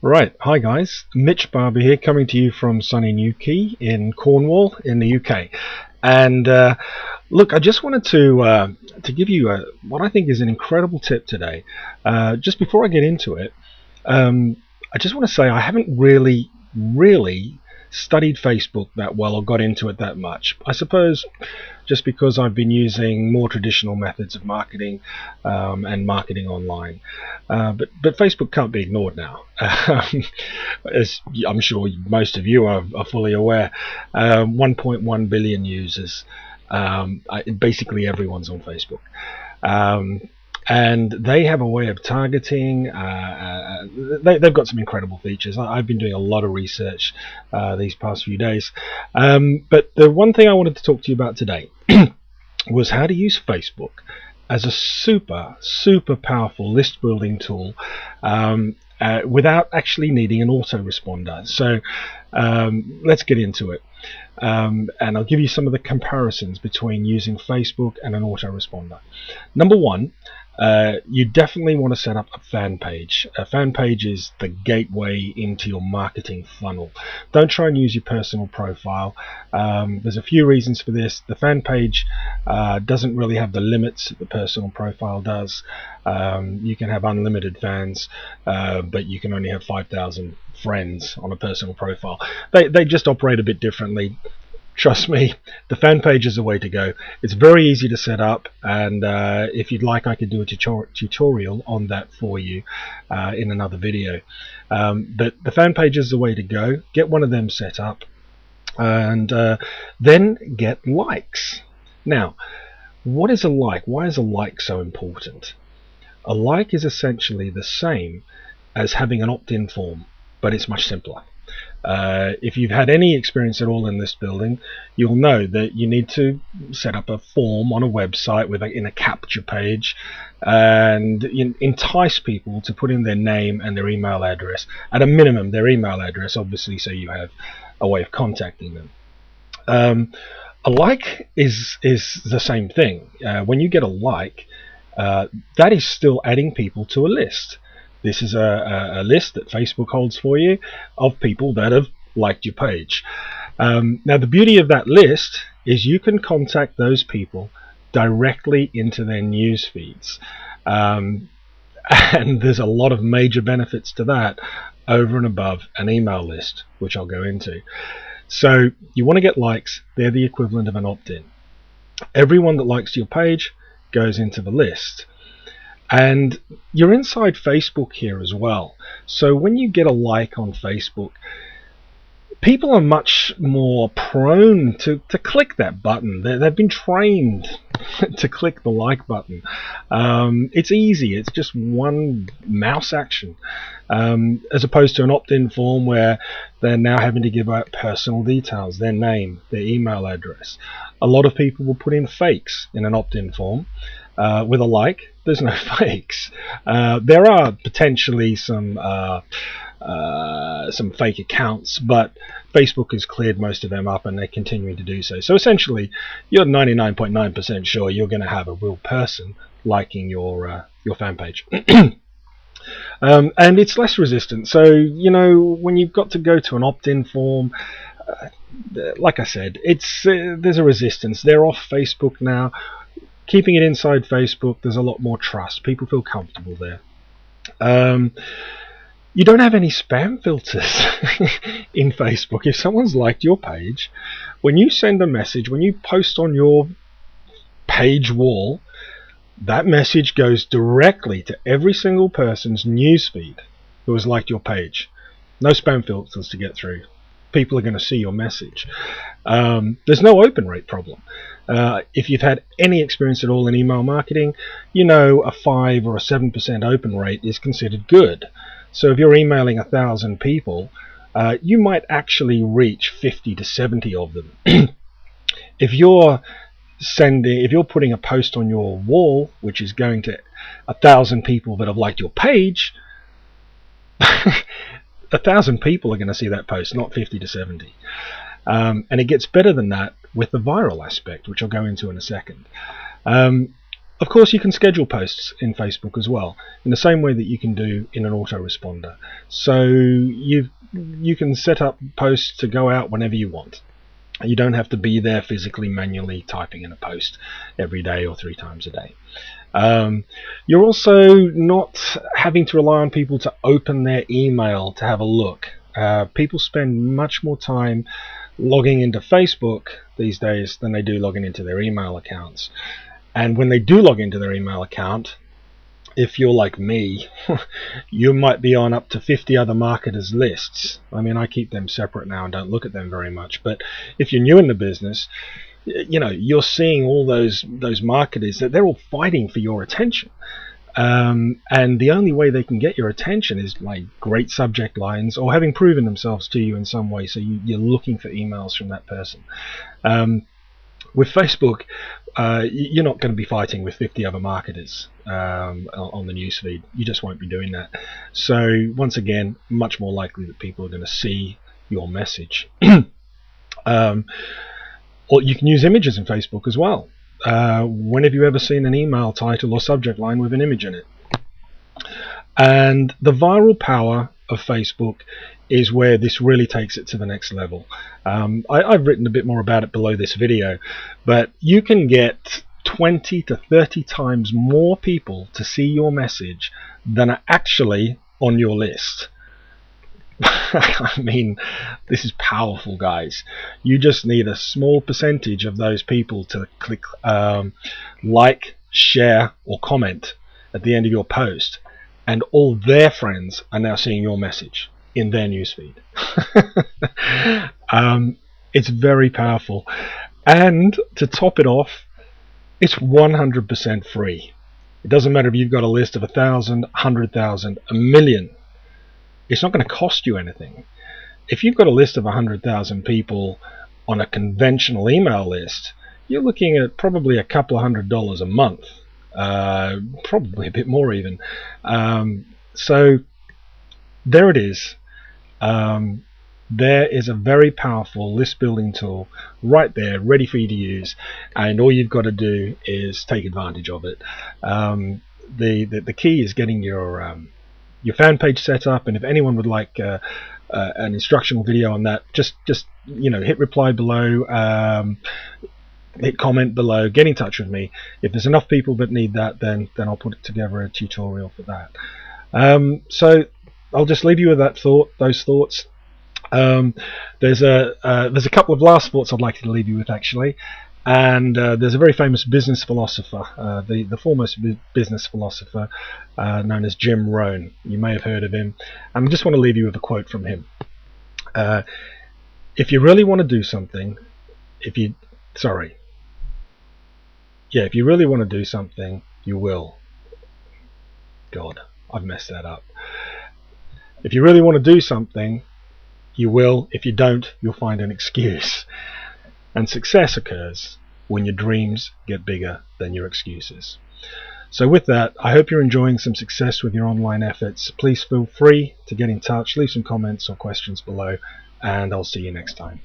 Right, hi guys, Mitch Barber here, coming to you from sunny Newquay in Cornwall in the UK. And look, I just wanted to give you what I think is an incredible tip today. Just before I get into it, I just want to say I haven't really studied Facebook that well or got into it that much. I suppose just because I've been using more traditional methods of marketing and marketing online. But Facebook can't be ignored now. As I'm sure most of you are fully aware, 1.1 billion users. Basically everyone's on Facebook. And they have a way of targeting. They've got some incredible features. I've been doing a lot of research these past few days. But the one thing I wanted to talk to you about today was how to use Facebook as a super powerful list building tool without actually needing an autoresponder. So let's get into it. And I'll give you some of the comparisons between using Facebook and an autoresponder. Number one, you definitely want to set up a fan page. A fan page is the gateway into your marketing funnel. Don't try and use your personal profile. There's a few reasons for this. The fan page doesn't really have the limits that the personal profile does. You can have unlimited fans, but you can only have 5,000 friends on a personal profile. They just operate a bit differently. Trust me, the fan page is the way to go. It's very easy to set up, and if you'd like, I could do a tutorial on that for you in another video. But the fan page is the way to go. Get one of them set up, and then get likes. Now, what is a like? Why is a like so important? A like is essentially the same as having an opt-in form, but it's much simpler. If you've had any experience at all in list building, you'll know that you need to set up a form on a website in a capture page and entice people to put in their name and their email address. At a minimum, their email address, obviously, so you have a way of contacting them. A like is the same thing. When you get a like, that is still adding people to a list. This is a list that Facebook holds for you of people that have liked your page. Now, the beauty of that list is you can contact those people directly into their news feeds. And there's a lot of major benefits to that over and above an email list, which I'll go into. So you want to get likes. They're the equivalent of an opt-in. Everyone that likes your page goes into the list. And you're inside Facebook here as well. So when you get a like on Facebook, people are much more prone to click that button. They've been trained to click the like button. It's easy. It's just one mouse action, as opposed to an opt-in form where they're now having to give out personal details, their name, their email address. A lot of people will put in fakes in an opt-in form. With a like, there's no fakes. There are potentially some fake accounts, but Facebook has cleared most of them up, and they're continuing to do so. So essentially, you're 99.9% sure you're going to have a real person liking your fan page. And it's less resistant. So when you've got to go to an opt-in form, like I said, there's a resistance. They're off Facebook now. Keeping it inside Facebook, there's a lot more trust. People feel comfortable there. You don't have any spam filters in Facebook. If someone's liked your page, when you send a message, when you post on your page wall, that message goes directly to every single person's newsfeed who has liked your page. No spam filters to get through. People are going to see your message. There's no open rate problem. If you've had any experience at all in email marketing, a 5 or a 7% open rate is considered good. So if you're emailing 1,000 people, you might actually reach 50 to 70 of them. If you're putting a post on your wall, which is going to 1,000 people that have liked your page, 1,000 people are going to see that post, not 50 to 70. And it gets better than that with the viral aspect, which I'll go into in a second. Of course, you can schedule posts in Facebook as well, in the same way that you can do in an autoresponder. So you can set up posts to go out whenever you want. You don't have to be there physically manually typing in a post every day or 3 times a day. You're also not having to rely on people to open their email to have a look. People spend much more time logging into Facebook these days than they do logging into their email accounts. And when they do log into their email account, if you're like me, you might be on up to 50 other marketers' lists. I mean, I keep them separate now and don't look at them very much. But if you're new in the business, you know, you're seeing all those marketers that they're all fighting for your attention. And the only way they can get your attention is like great subject lines or having proven themselves to you in some way. So you're looking for emails from that person. With Facebook, you're not going to be fighting with 50 other marketers on the newsfeed. You just won't be doing that. So once again, much more likely that people are going to see your message. Or you can use images in Facebook as well. When have you ever seen an email title or subject line with an image in it? And the viral power of Facebook is where this really takes it to the next level. I've written a bit more about it below this video, but you can get 20 to 30 times more people to see your message than are actually on your list. I mean, this is powerful, guys. You just need a small percentage of those people to click like, share, or comment at the end of your post, and all their friends are now seeing your message in their newsfeed. It's very powerful, and to top it off, it's 100% free. It doesn't matter if you've got a list of 1,000, 100,000, a million. It's not going to cost you anything. If you've got a list of 100,000 people on a conventional email list, you're looking at probably a couple of $100 a month, probably a bit more even. So there it is. There is a very powerful list building tool right there, ready for you to use, and all you've got to do is take advantage of it. The key is getting your fan page set up, and if anyone would like an instructional video on that, just hit reply below, hit comment below, get in touch with me. If there's enough people that need that, then I'll put together a tutorial for that. So I'll just leave you with those thoughts. There's a couple of last thoughts I'd like to leave you with, actually. And there's a very famous business philosopher, the foremost business philosopher, known as Jim Rohn. You may have heard of him. And I just want to leave you with a quote from him. If you really want to do something, if you really want to do something, you will. God, I've messed that up. If you really want to do something, you will. If you don't, you'll find an excuse. And success occurs when your dreams get bigger than your excuses. So with that, I hope you're enjoying some success with your online efforts. Please feel free to get in touch, leave some comments or questions below, and I'll see you next time.